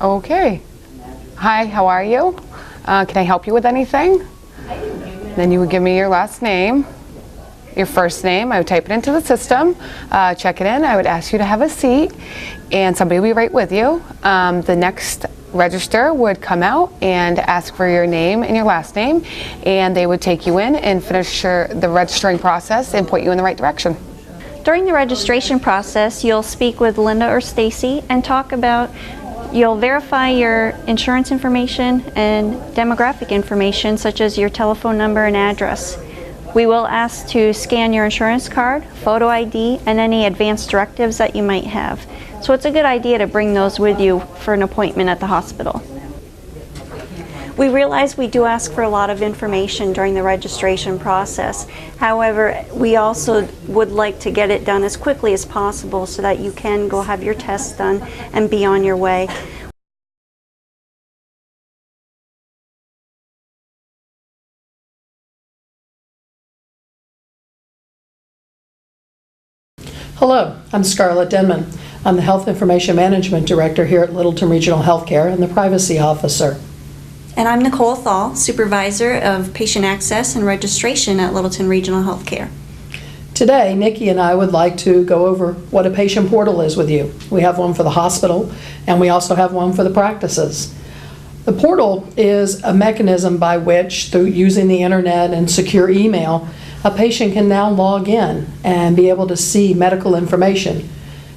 Okay. Hi, how are you? Can I help you with anything? Then you would give me your last name, your first name. I would type it into the system, check it in. I would ask you to have a seat, and somebody will be right with you. The next register would come out and ask for your name and your last name, and they would take you in and finish the registering process and point you in the right direction. During the registration process, you'll speak with Linda or Stacy and you'll verify your insurance information and demographic information, such as your telephone number and address. We will ask to scan your insurance card, photo ID, and any advance directives that you might have. So it's a good idea to bring those with you for an appointment at the hospital. We realize we do ask for a lot of information during the registration process. However, we also would like to get it done as quickly as possible so that you can go have your tests done and be on your way. Hello, I'm Scarlett Denman. I'm the Health Information Management Director here at Littleton Regional Healthcare and the Privacy Officer. And I'm Nicole Thal, Supervisor of Patient Access and Registration at Littleton Regional Healthcare. Today, Nikki and I would like to go over what a patient portal is with you. We have one for the hospital, and we also have one for the practices. The portal is a mechanism by which, through using the internet and secure email, a patient can now log in and be able to see medical information.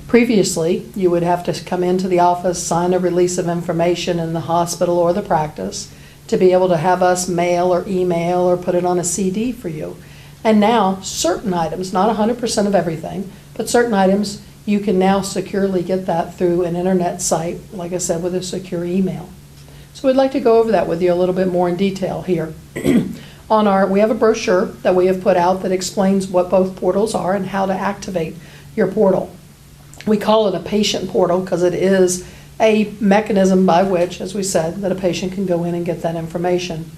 Previously, you would have to come into the office, sign a release of information in the hospital or the practice to be able to have us mail or email or put it on a CD for you. And now, certain items, not 100% of everything, but certain items, you can now securely get that through an internet site, like I said, with a secure email. So we'd like to go over that with you a little bit more in detail here. We have a brochure that we have put out that explains what both portals are and how to activate your portal. We call it a patient portal because it is a mechanism by which, as we said, that a patient can go in and get that information.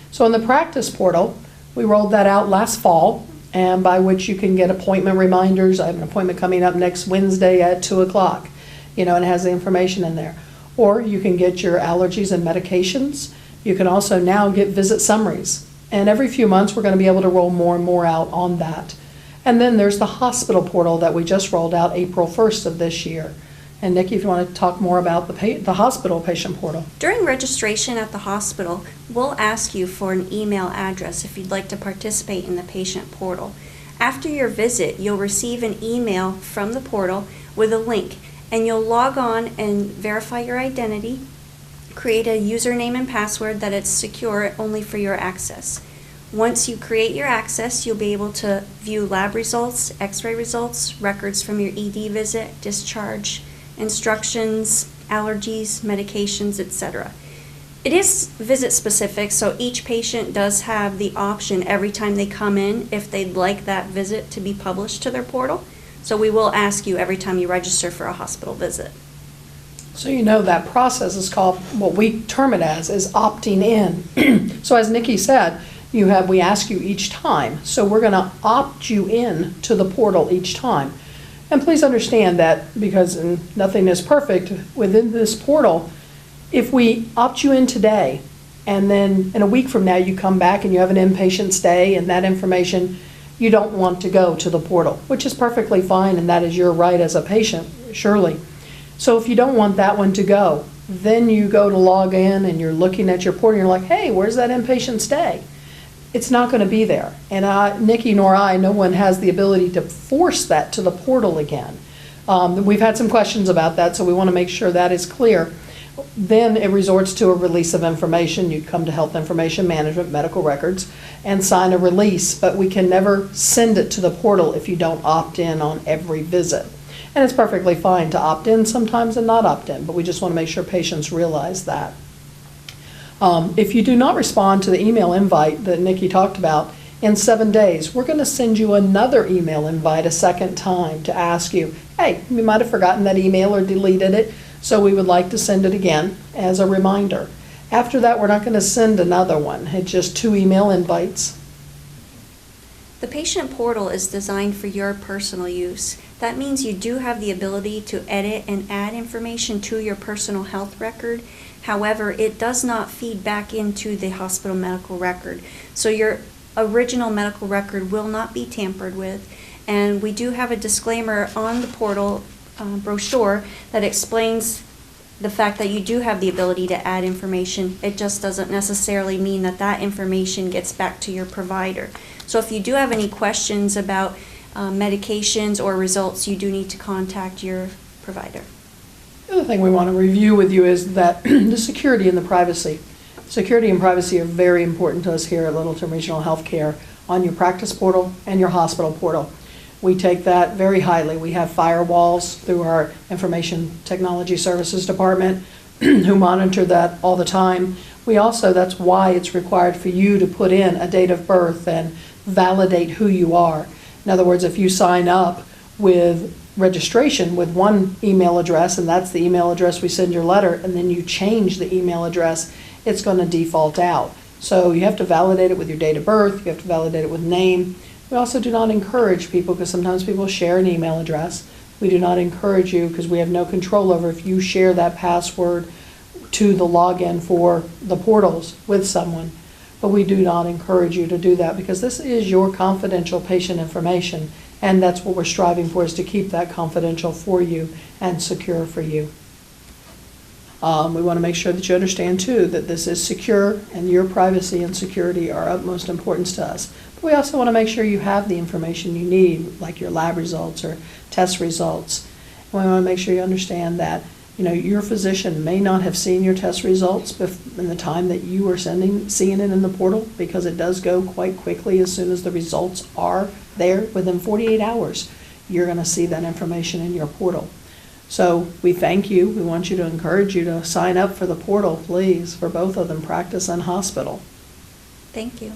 So in the practice portal, we rolled that out last fall, and by which you can get appointment reminders. I have an appointment coming up next Wednesday at 2 o'clock, and it has the information in there. Or you can get your allergies and medications. You can also now get visit summaries. And every few months, we're going to be able to roll more and more out on that. And then there's the hospital portal that we just rolled out April 1st of this year. And Nikki, if you want to talk more about the hospital patient portal. During registration at the hospital, we'll ask you for an email address if you'd like to participate in the patient portal. After your visit, you'll receive an email from the portal with a link, and you'll log on and verify your identity, create a username and password that it's secure only for your access. Once you create your access, you'll be able to view lab results, x-ray results, records from your ED visit, discharge, instructions, allergies, medications, etc. It is visit specific, so each patient does have the option every time they come in if they'd like that visit to be published to their portal. So we will ask you every time you register for a hospital visit. So you know that process is called, what we term it as, is opting in. So as Nikki said, we ask you each time. So we're going to opt you in to the portal each time. And please understand that because nothing is perfect within this portal, if we opt you in today and then in a week from now you come back and you have an inpatient stay and that information, you don't want to go to the portal, which is perfectly fine, and that is your right as a patient, surely. So if you don't want that one to go, then you go to log in and you're looking at your portal and you're like, hey, where's that inpatient stay? It's not going to be there. And Nikki nor I, no one has the ability to force that to the portal again. We've had some questions about that, so we want to make sure that is clear. Then it resorts to a release of information. You'd come to Health Information Management, medical records, and sign a release, but we can never send it to the portal if you don't opt in on every visit. And it's perfectly fine to opt in sometimes and not opt in, but we just want to make sure patients realize that. If you do not respond to the email invite that Nikki talked about, in 7 days, we're going to send you another email invite a second time to ask you, hey, you might have forgotten that email or deleted it, so we would like to send it again as a reminder. After that, we're not going to send another one. It's just 2 email invites. The patient portal is designed for your personal use. That means you do have the ability to edit and add information to your personal health record. However, it does not feed back into the hospital medical record. So your original medical record will not be tampered with. And we do have a disclaimer on the portal brochure that explains the fact that you do have the ability to add information. It just doesn't necessarily mean that that information gets back to your provider. So if you do have any questions about medications or results, you do need to contact your provider. The other thing we want to review with you is that the security and the privacy. Security and privacy are very important to us here at Littleton Regional Healthcare on your practice portal and your hospital portal. We take that very highly. We have firewalls through our Information Technology Services Department who monitor that all the time. We also, that's why it's required for you to put in a date of birth and validate who you are. In other words, if you sign up with registration with one email address, and that's the email address we send your letter, and then you change the email address, it's going to default out. So you have to validate it with your date of birth, you have to validate it with name. We also do not encourage people, because sometimes people share an email address. We do not encourage you, because we have no control over if you share that password to the login for the portals with someone. But we do not encourage you to do that, because this is your confidential patient information, and that's what we're striving for, is to keep that confidential for you and secure for you. We want to make sure that you understand too that this is secure, and your privacy and security are utmost importance to us. But we also want to make sure you have the information you need, like your lab results or test results. And we want to make sure you understand that your physician may not have seen your test results in the time that you are seeing it in the portal, because it does go quite quickly. As soon as the results are there, within 48 hours, you're going to see that information in your portal. So we thank you. We want you to encourage you to sign up for the portal, please, for both of them, practice and hospital. Thank you.